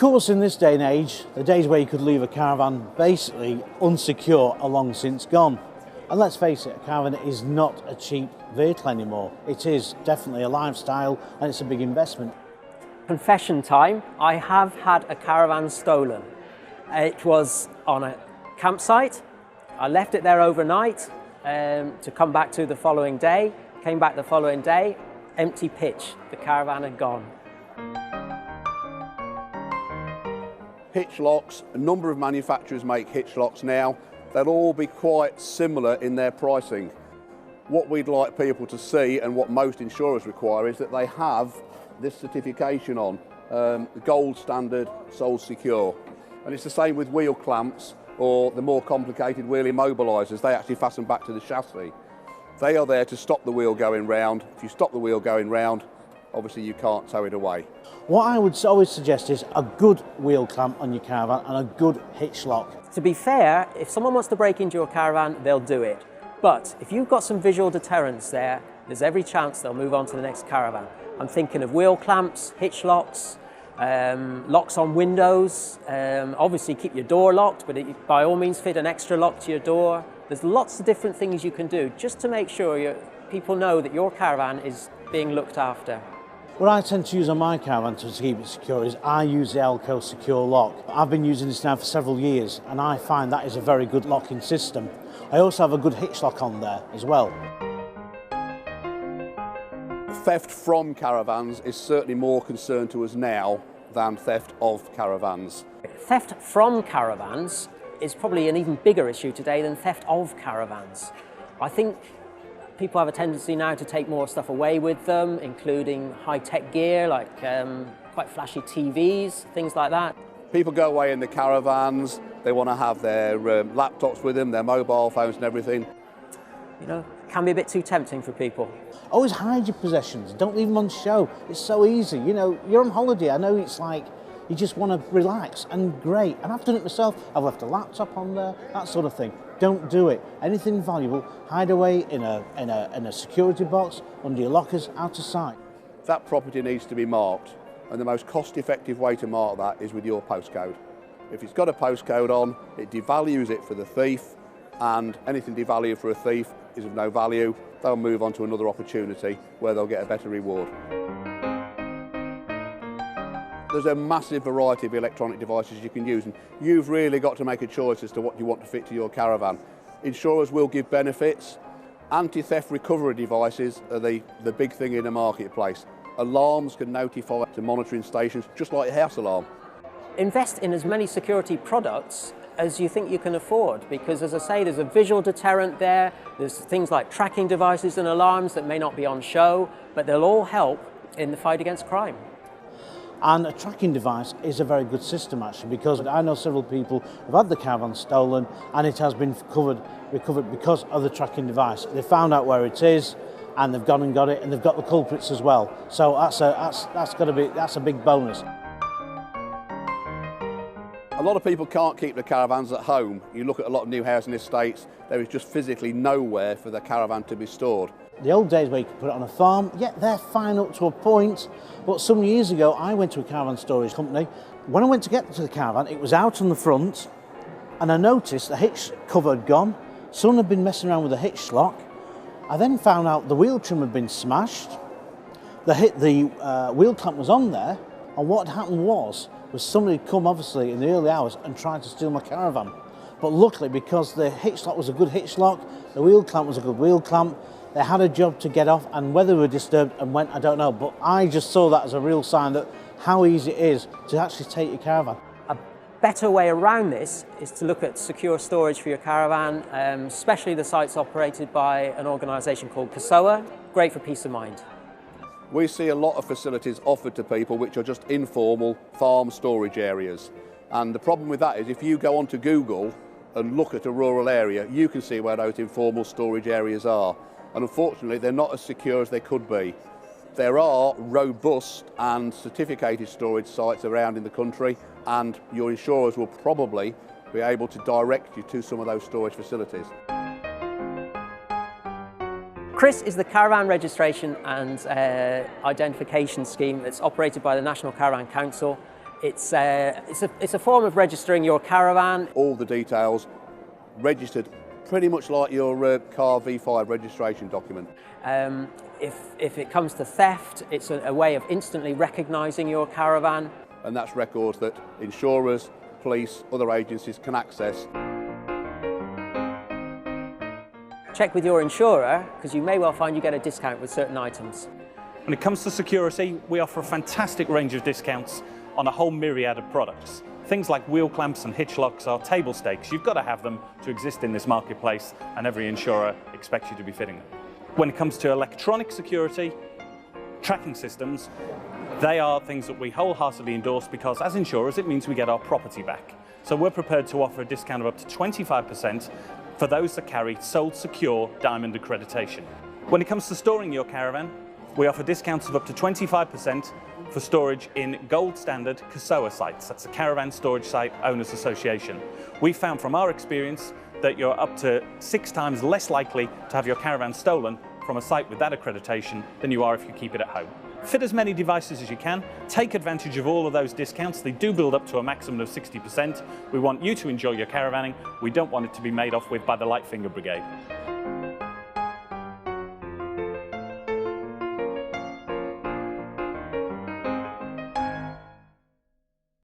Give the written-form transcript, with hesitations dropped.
course, in this day and age, the days where you could leave a caravan basically unsecure are long since gone. And let's face it, a caravan is not a cheap vehicle anymore. It is definitely a lifestyle and it's a big investment. Confession time, I have had a caravan stolen. It was on a campsite. I left it there overnight to come back to the following day. Came back the following day, empty pitch. The caravan had gone. Hitch locks, a number of manufacturers make hitch locks now. They'll all be quite similar in their pricing. What we'd like people to see, and what most insurers require, is that they have this certification on, the gold standard Sole Secure. And it's the same with wheel clamps or the more complicated wheel immobilisers. They actually fasten back to the chassis. They are there to stop the wheel going round. If you stop the wheel going round, obviously you can't tow it away. What I would always suggest is a good wheel clamp on your caravan and a good hitch lock. To be fair, if someone wants to break into your caravan, they'll do it. But if you've got some visual deterrence there, there's every chance they'll move on to the next caravan. I'm thinking of wheel clamps, hitch locks, locks on windows. Obviously keep your door locked, but by all means fit an extra lock to your door. There's lots of different things you can do just to make sure people know that your caravan is being looked after. What I tend to use on my caravan to keep it secure is I use the Elco Secure Lock. I've been using this now for several years and I find that is a very good locking system. I also have a good hitch lock on there as well. Theft from caravans is certainly more concern to us now than theft of caravans. Theft from caravans is probably an even bigger issue today than theft of caravans. I think people have a tendency now to take more stuff away with them, including high-tech gear like quite flashy TVs, things like that. People go away in the caravans, they want to have their laptops with them, their mobile phones and everything. You know, can be a bit too tempting for people. Always hide your possessions, don't leave them on show. It's so easy, you know, you're on holiday, I know it's like you just want to relax, and great. And I've done it myself, I've left a laptop on there, that sort of thing. Don't do it. Anything valuable, hide away in a security box, under your lockers, out of sight. That property needs to be marked, and the most cost-effective way to mark that is with your postcode. If it's got a postcode on, it devalues it for the thief, and anything devalued for a thief is of no value. They'll move on to another opportunity where they'll get a better reward. There's a massive variety of electronic devices you can use, and you've really got to make a choice as to what you want to fit to your caravan. Insurers will give benefits. Anti-theft recovery devices are the big thing in the marketplace. Alarms can notify to monitoring stations, just like a house alarm. Invest in as many security products as you think you can afford, because as I say, there's a visual deterrent there. There's things like tracking devices and alarms that may not be on show, but they'll all help in the fight against crime. And a tracking device is a very good system actually, because I know several people who've had the caravan stolen and it has been recovered because of the tracking device. They found out where it is and they've gone and got it, and they've got the culprits as well. So that's a big bonus. A lot of people can't keep their caravans at home. You look at a lot of new housing estates, there is just physically nowhere for the caravan to be stored. The old days where you could put it on a farm, yeah, they're fine up to a point, but some years ago I went to a caravan storage company. When I went to get to the caravan, it was out on the front, and I noticed the hitch cover had gone. Someone had been messing around with the hitch lock. I then found out the wheel trim had been smashed. The wheel clamp was on there, and what happened was somebody had come obviously in the early hours and tried to steal my caravan. But luckily, because the hitch lock was a good hitch lock, the wheel clamp was a good wheel clamp, they had a job to get off, and whether they were disturbed and went, I don't know, but I just saw that as a real sign that how easy it is to actually take your caravan. A better way around this is to look at secure storage for your caravan, especially the sites operated by an organisation called Caravan. Great for peace of mind. We see a lot of facilities offered to people which are just informal farm storage areas. And the problem with that is if you go onto Google and look at a rural area, you can see where those informal storage areas are. And unfortunately, they're not as secure as they could be. There are robust and certificated storage sites around in the country, and your insurers will probably be able to direct you to some of those storage facilities. CRIS is the Caravan Registration and Identification Scheme that's operated by the National Caravan Council. It's a form of registering your caravan. All the details registered pretty much like your car V5 registration document. If it comes to theft, it's a way of instantly recognising your caravan. And that's records that insurers, police, other agencies can access. Check with your insurer, because you may well find you get a discount with certain items. When it comes to security, we offer a fantastic range of discounts on a whole myriad of products. Things like wheel clamps and hitch locks are table stakes. You've got to have them to exist in this marketplace, and every insurer expects you to be fitting them. When it comes to electronic security, tracking systems, they are things that we wholeheartedly endorse because as insurers it means we get our property back. So we're prepared to offer a discount of up to 25% for those that carry Sold Secure Diamond accreditation. When it comes to storing your caravan, we offer discounts of up to 25% for storage in gold standard CASOA sites. That's the Caravan Storage Site Owners Association. We found from our experience that you're up to 6 times less likely to have your caravan stolen from a site with that accreditation than you are if you keep it at home. Fit as many devices as you can, take advantage of all of those discounts. They do build up to a maximum of 60%. We want you to enjoy your caravanning. We don't want it to be made off with by the light finger brigade.